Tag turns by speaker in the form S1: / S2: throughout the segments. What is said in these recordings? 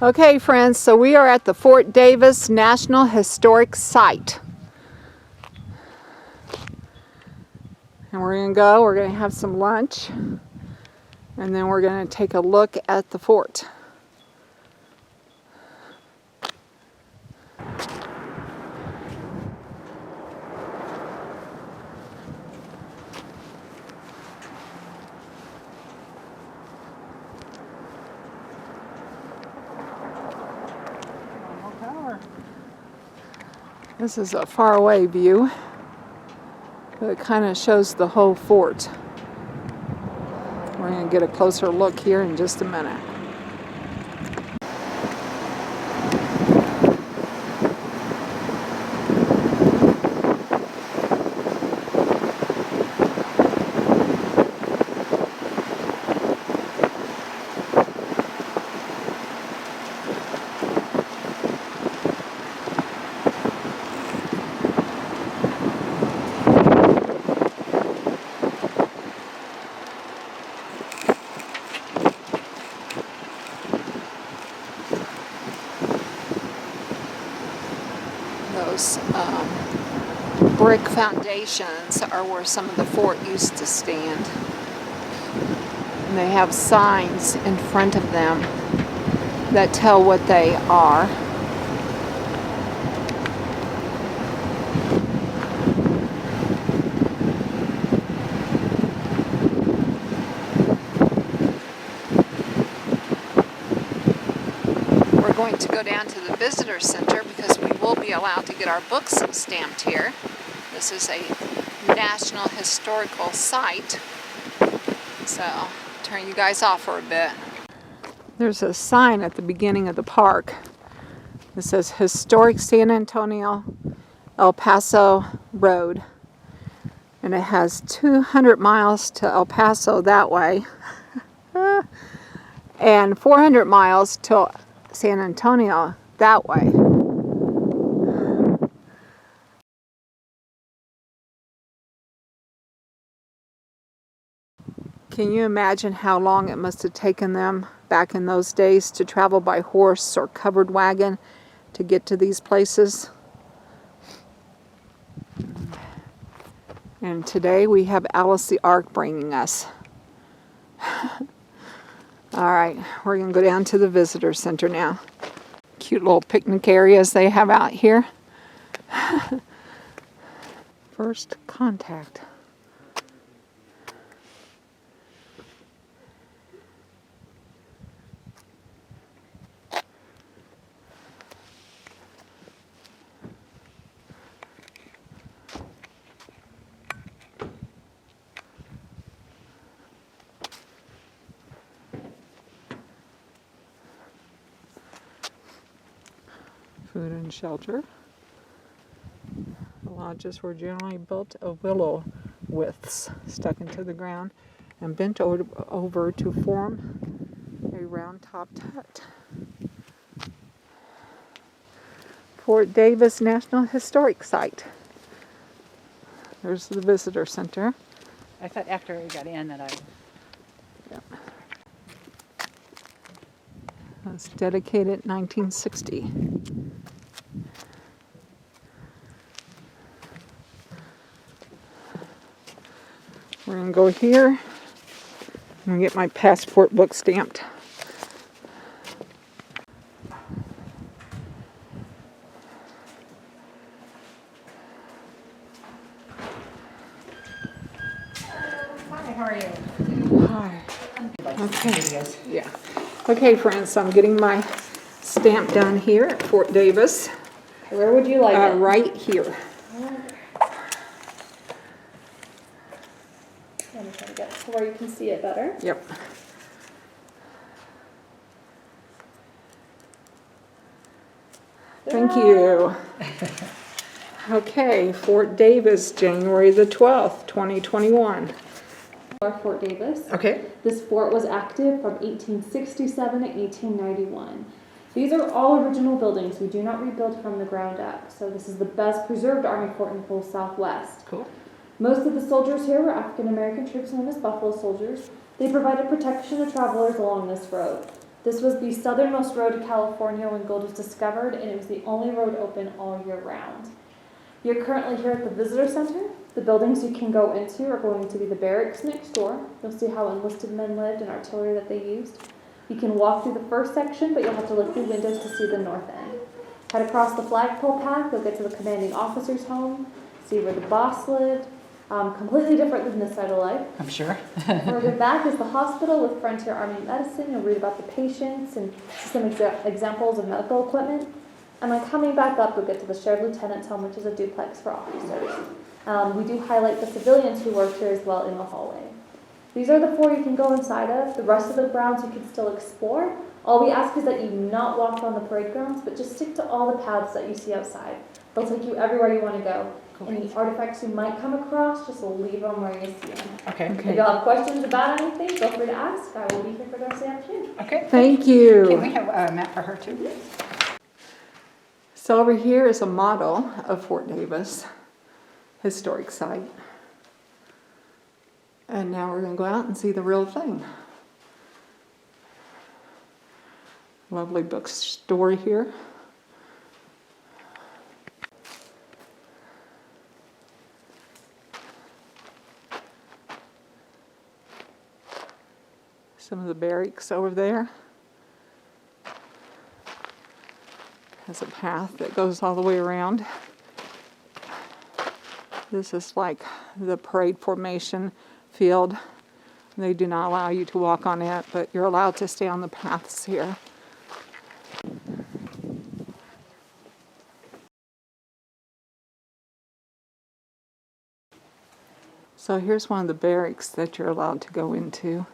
S1: Okay, friends, so we are at the Fort Davis National Historic Site. And we're going to have some lunch, and then we're going to take a look at the fort. This is a faraway view, but it kind of shows the whole fort. We're going to get a closer look here in just a minute. Those brick foundations are where some of the fort used to stand. And they have signs in front of them that tell what they are. We're going to go down to the visitor center because we will be allowed to get our books stamped here. This is a National Historical Site. So, I'll turn you guys off for a bit. There's a sign at the beginning of the park. It says Historic San Antonio, El Paso Road. And it has 200 miles to El Paso that way. And 400 miles to San Antonio that way. Can you imagine how long it must have taken them back in those days to travel by horse or covered wagon to get to these places? And today we have Alice the Ark bringing us. Alright, we're going to go down to the visitor center now. Cute little picnic areas they have out here. First contact. Food and shelter. The lodges were generally built of willow withes stuck into the ground and bent over to form a round-topped hut. Fort Davis National Historic Site. There's the visitor center.
S2: I thought after we got in that I...
S1: Yep. It was dedicated 1960. We're going to go here. I'm going to get my passport book stamped.
S2: Hi, how are you?
S1: Hi. Okay. Yeah. Okay, friends, so I'm getting my stamp done here at Fort Davis.
S3: Where would you like it?
S1: Right here.
S3: Let me try to get to where you can see it better.
S1: Yep. Thank you. Okay, Fort Davis, January the 12th, 2021.
S3: Fort Davis.
S1: Okay.
S3: This fort was active from 1867 to 1891. These are all original buildings. We do not rebuild from the ground up. So this is the best preserved Army fort in the whole Southwest.
S1: Cool.
S3: Most of the soldiers here were African American troops known as Buffalo Soldiers. They provided protection to travelers along this road. This was the southernmost road to California when gold was discovered, and it was the only road open all year round. You're currently here at the Visitor Center. The buildings you can go into are going to be the barracks next door. You'll see how enlisted men lived and artillery that they used. You can walk through the first section, but you'll have to look through windows to see the north end. Head across the flagpole path, you'll get to the commanding officer's home, see where the boss lived. Completely different than this side of life.
S2: I'm sure.
S3: Further back is the hospital with Frontier Army Medicine. You'll read about the patients and see some examples of medical equipment. And then coming back up, you'll get to the Shared Lieutenant's home, which is a duplex for officers. We do highlight the civilians who work here as well in the hallway. These are the 4 you can go inside of. The rest of the grounds you can still explore. All we ask is that you not walk on the parade grounds, but just stick to all the paths that you see outside. They'll take you everywhere you want to go. Any artifacts you might come across, just leave them where you see them.
S2: Okay.
S3: If you'll have questions about anything, feel free to ask. I will be here for the rest of the afternoon.
S2: Okay.
S4: Thank you.
S2: Can we have a map for her too?
S4: So over here is a model of Fort Davis historic site. And now we're going to go out and see the real thing. Lovely bookstore here. Some of the barracks over there. Has a path that goes all the way around. This is like the parade formation field. They do not allow you to walk on it, but you're allowed to stay on the paths here. So here's one of the barracks that you're allowed to go into.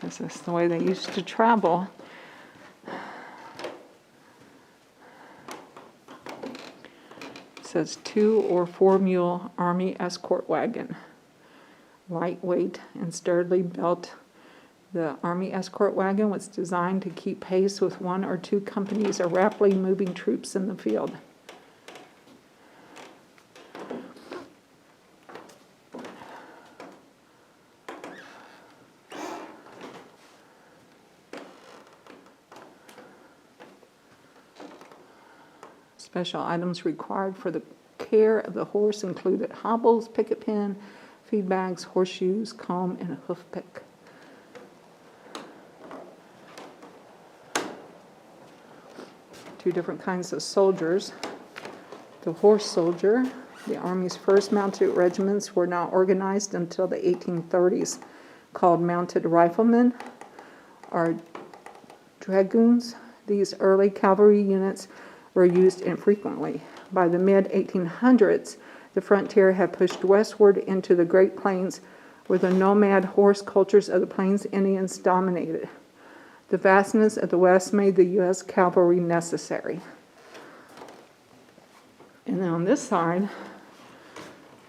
S4: This is the way they used to travel. It says 2 or 4 mule Army escort wagon. Lightweight and sturdily built. The Army escort wagon was designed to keep pace with 1 or 2 companies of rapidly moving troops in the field. Special items required for the care of the horse included hobbles, picket pin, feed bags, horseshoes, comb, and a hoof pick. Two different kinds of soldiers. The horse soldier, the Army's first mounted regiments were not organized until the 1830s, called mounted riflemen or dragoons. These early cavalry units were used infrequently. By the mid-1800s, the frontier had pushed westward into the Great Plains, where the nomad horse cultures of the Plains Indians dominated. The vastness of the West made the U.S. cavalry necessary. And then on this side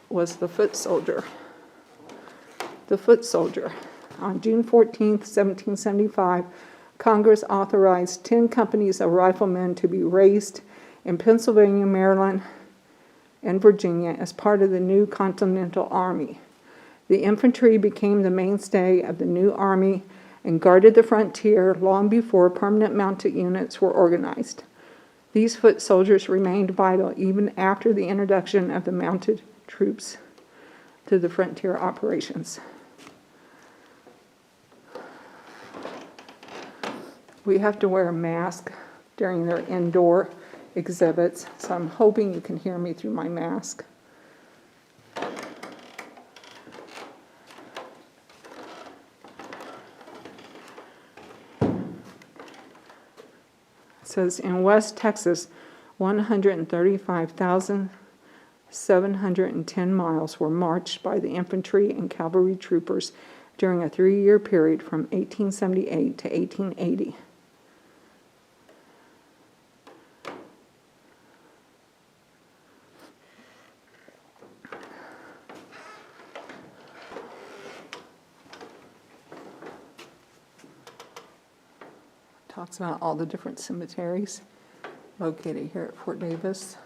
S4: was the foot soldier. The foot soldier. On June 14, 1775, Congress authorized 10 companies of riflemen to be raised in Pennsylvania, Maryland, and Virginia as part of the new Continental Army. The infantry became the mainstay of the new army and guarded the frontier long before permanent mounted units were organized. These foot soldiers remained vital even after the introduction of the mounted troops to the frontier operations. We have to wear a mask during their indoor exhibits, so I'm hoping you can hear me through my mask. It says in West Texas, 135,710 miles were marched by the infantry and cavalry troopers during a 3-year period from 1878 to 1880. Talks about all the different cemeteries located here at Fort Davis.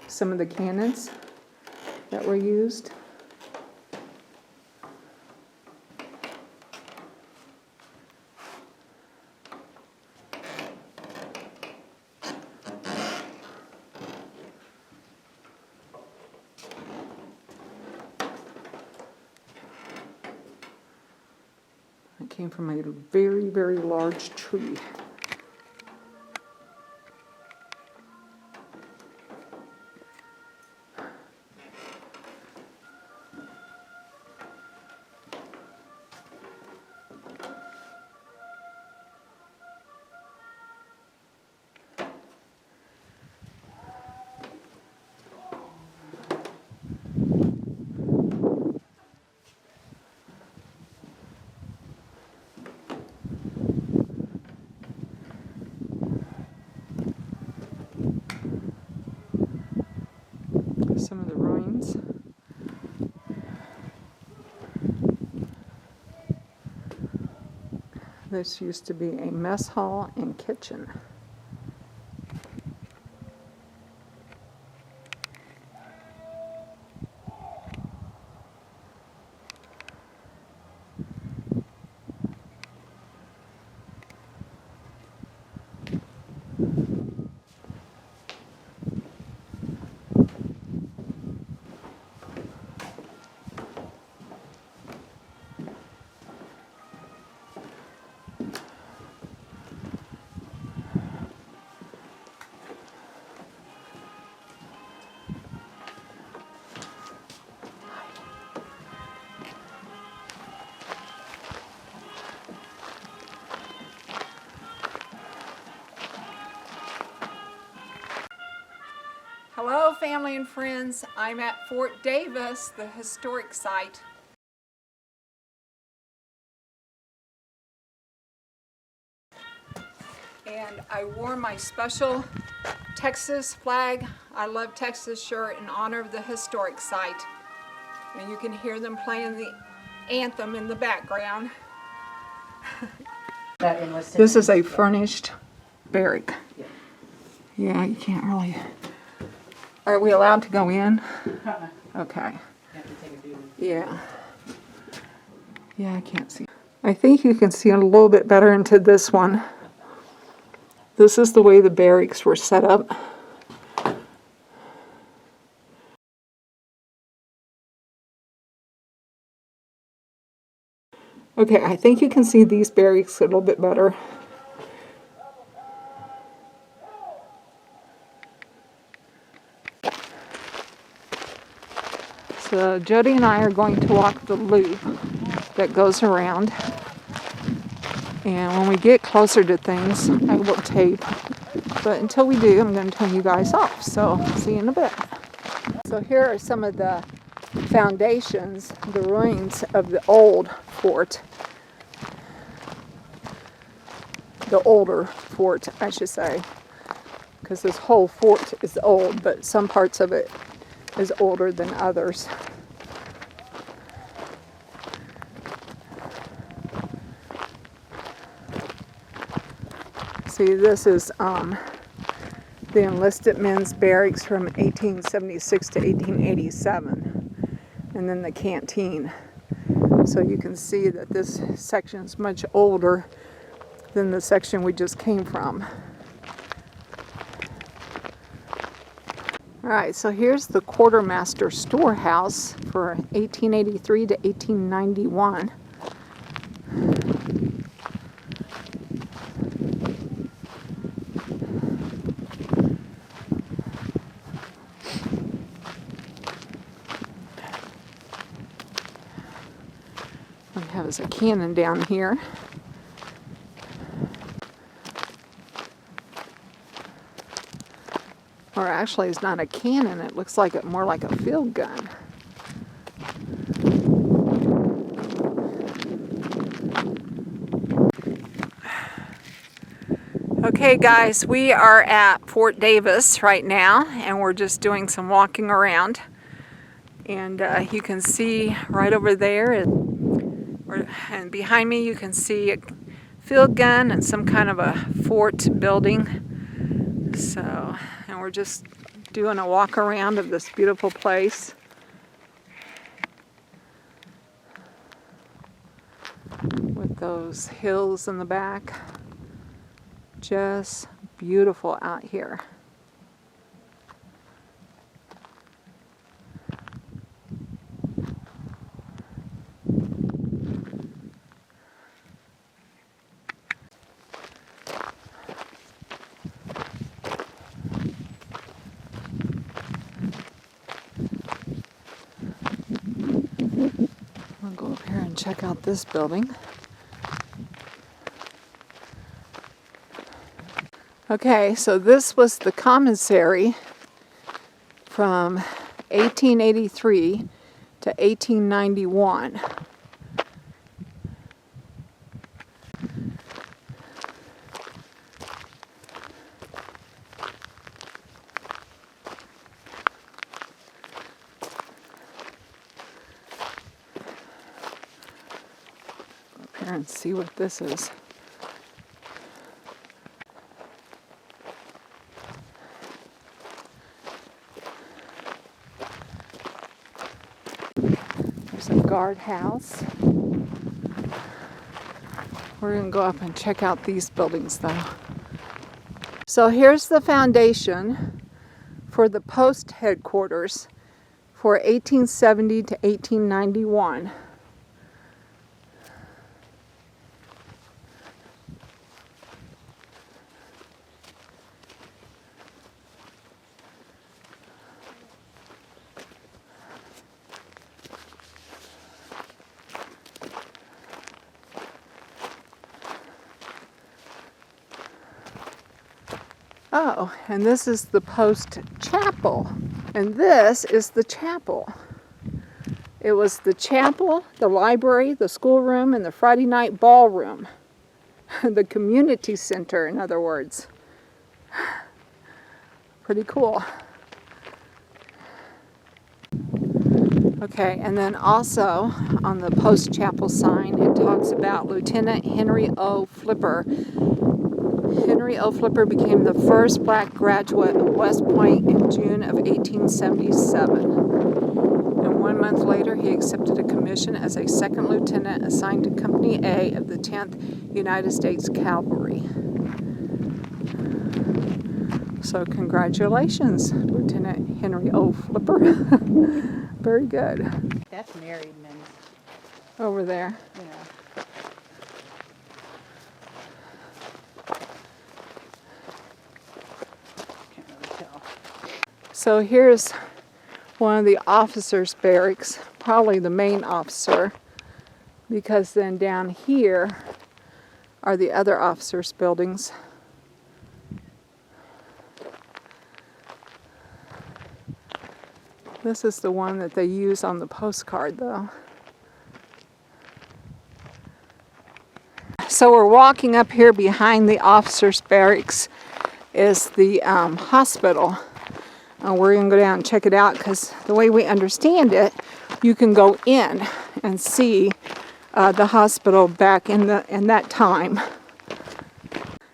S4: some of the cannons that were used. It came from a very, very large tree. Some of the ruins. This used to be a mess hall and kitchen. Hello, family and friends. I'm at Fort Davis, the historic site. And I wore my special Texas flag, I love Texas shirt in honor of the historic site. And you can hear them playing the anthem in the background.
S2: That enlisted.
S4: This is a furnished barrack. Yeah, you can't really. Are we allowed to go in? Okay. Yeah. Yeah, I can't see. I think you can see a little bit better into this one. This is the way the barracks were set up. Okay, I think you can see these barracks a little bit better. So Jody and I are going to walk the loop that goes around. And when we get closer to things, I will tape. But until we do, I'm going to turn you guys off. So see you in a bit. So here are some of the foundations, the ruins of the old fort. The older fort, I should say. Because this whole fort is old, but some parts of it is older than others. See, this is the enlisted men's barracks from 1876 to 1887, and then the canteen. So you can see that this section is much older than the section we just came from. All right, so here's the quartermaster storehouse for 1883 to 1891. We have a cannon down here. Or actually, it's not a cannon. It looks like more like a field gun. Okay, guys, we are at Fort Davis right now, and we're just doing some walking around. And you can see right over there, and behind me you can see a field gun and some kind of a fort building. So, and we're just doing a walk around of this beautiful place. With those hills in the back. Just beautiful out here. I'll go up here and check out this building. Okay, so this was the commissary from 1883 to 1891. Go up here and see what this is. There's a guardhouse. We're going to go up and check out these buildings though. So here's the foundation for the post headquarters for 1870 to 1891. Oh, and this is the post chapel. And this is the chapel. It was the chapel, the library, the schoolroom, and the Friday night ballroom. The community center, in other words. Pretty cool. Okay, and then also on the post chapel sign, it talks about Lieutenant Henry O. Flipper. Henry O. Flipper became the first black graduate of West Point in June of 1877. And 1 month later, he accepted a commission as a second lieutenant assigned to Company A of the 10th United States Cavalry. So congratulations, Lieutenant Henry O. Flipper. Very good.
S2: That's married men.
S4: Over there.
S2: Yeah. Can't really tell.
S4: So here's one of the officers' barracks, probably the main officer, because then down here are the other officers' buildings. This is the one that they use on the postcard, though. So we're walking up here behind the officers' barracks is the hospital. We're going to go down and check it out because the way we understand it, you can go in and see the hospital back in that time.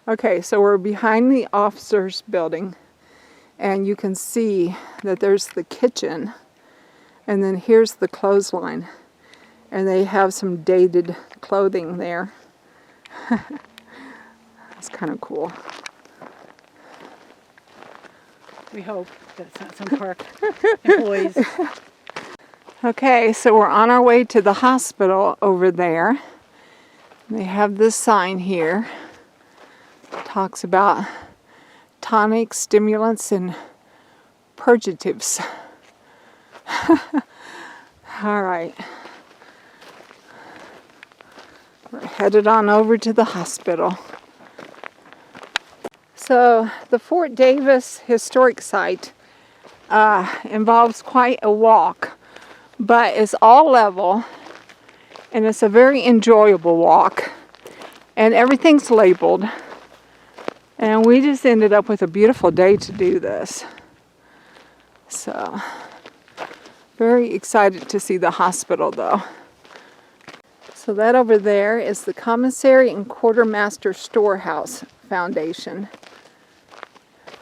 S4: Okay, so we're behind the officers' building. And you can see that there's the kitchen, and then here's the clothesline, and they have some dated clothing there. That's kind of cool.
S2: We hope that it's not some park employees.
S4: Okay, so we're on our way to the hospital over there. They have this sign here. It talks about tonics, stimulants, and purgatives. All right. We're headed on over to the hospital. So the Fort Davis Historic Site involves quite a walk, but it's all level, and it's a very enjoyable walk, and everything's labeled. And we just ended up with a beautiful day to do this. So, very excited to see the hospital though. So that over there is the Commissary and Quartermaster Storehouse Foundation.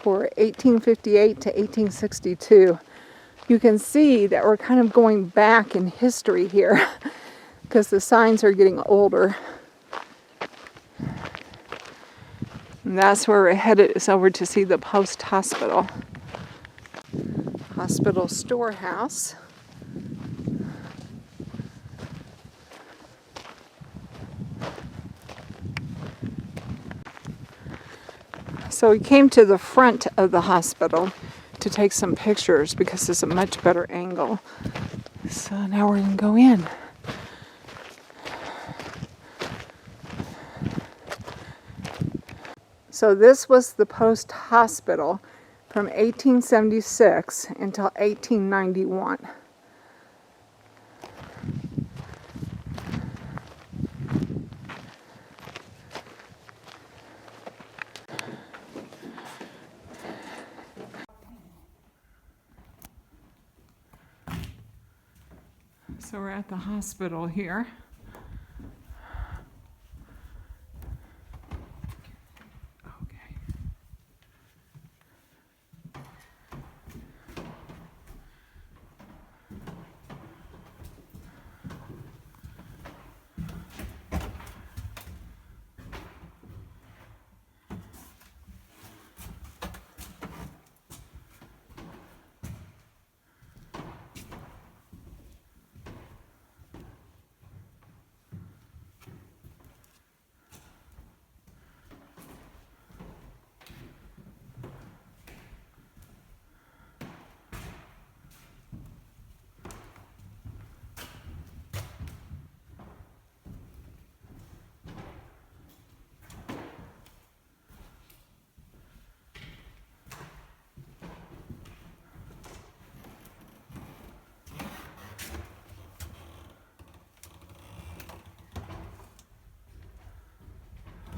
S4: for 1858 to 1862. You can see that we're kind of going back in history here because the signs are getting older. And that's where we're headed, is over to see the post hospital. Hospital storehouse. So we came to the front of the hospital to take some pictures because it's a much better angle. So now we're going to go in. So this was the post hospital from 1876 until 1891. So we're at the hospital here. Okay.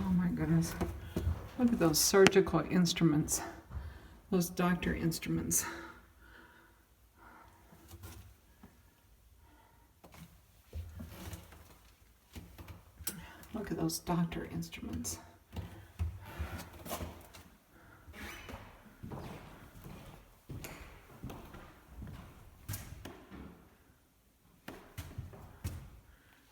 S4: Oh my goodness. Look at those surgical instruments. Those doctor instruments. Look at those doctor instruments.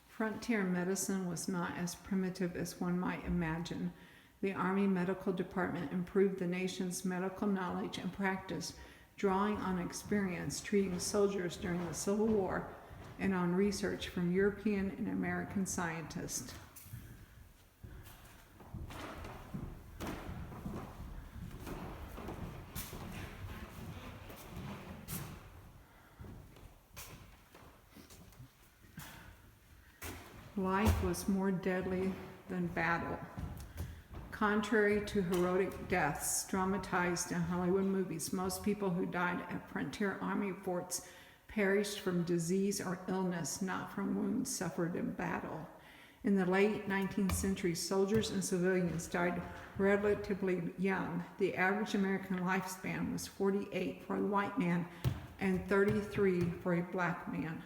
S4: Frontier medicine was not as primitive as one might imagine. The Army Medical Department improved the nation's medical knowledge and practice, drawing on experience treating soldiers during the Civil War and on research from European and American scientists. Life was more deadly than battle. Contrary to heroic deaths dramatized in Hollywood movies, most people who died at frontier army forts perished from disease or illness, not from wounds suffered in battle. In the late 19th century, soldiers and civilians died relatively young. The average American lifespan was 48 for a white man and 33 for a black man.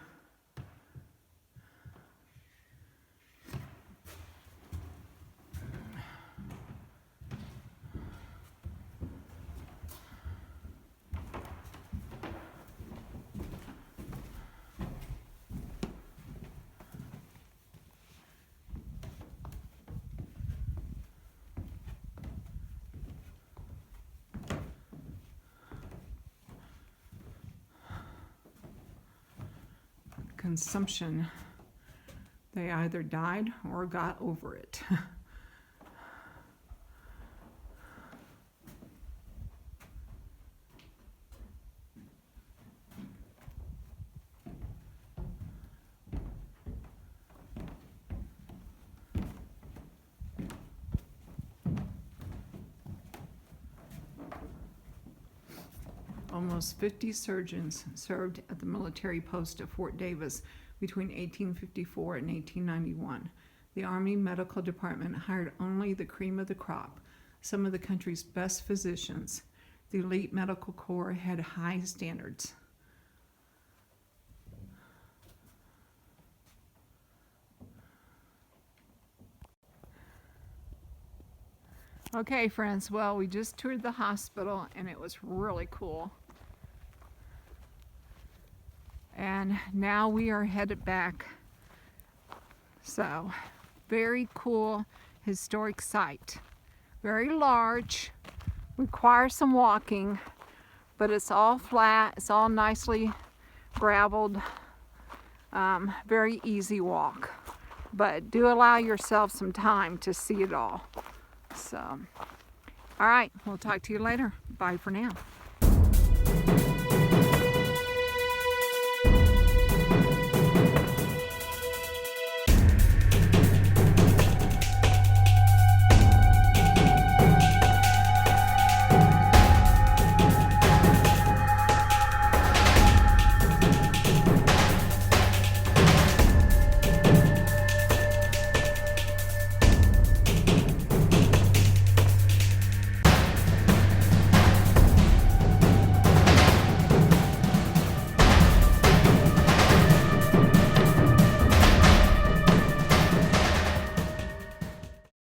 S4: Consumption. They either died or got over it. Almost 50 surgeons served at the military post at Fort Davis between 1854 and 1891. The Army Medical Department hired only the cream of the crop, some of the country's best physicians. The elite medical corps had high standards.
S1: Okay, friends, well, we just toured the hospital and it was really cool. And now we are headed back. So, very cool historic site. Very large, requires some walking, but it's all flat, it's all nicely graveled, very easy walk. But do allow yourself some time to see it all. So, all right, we'll talk to you later. Bye for now.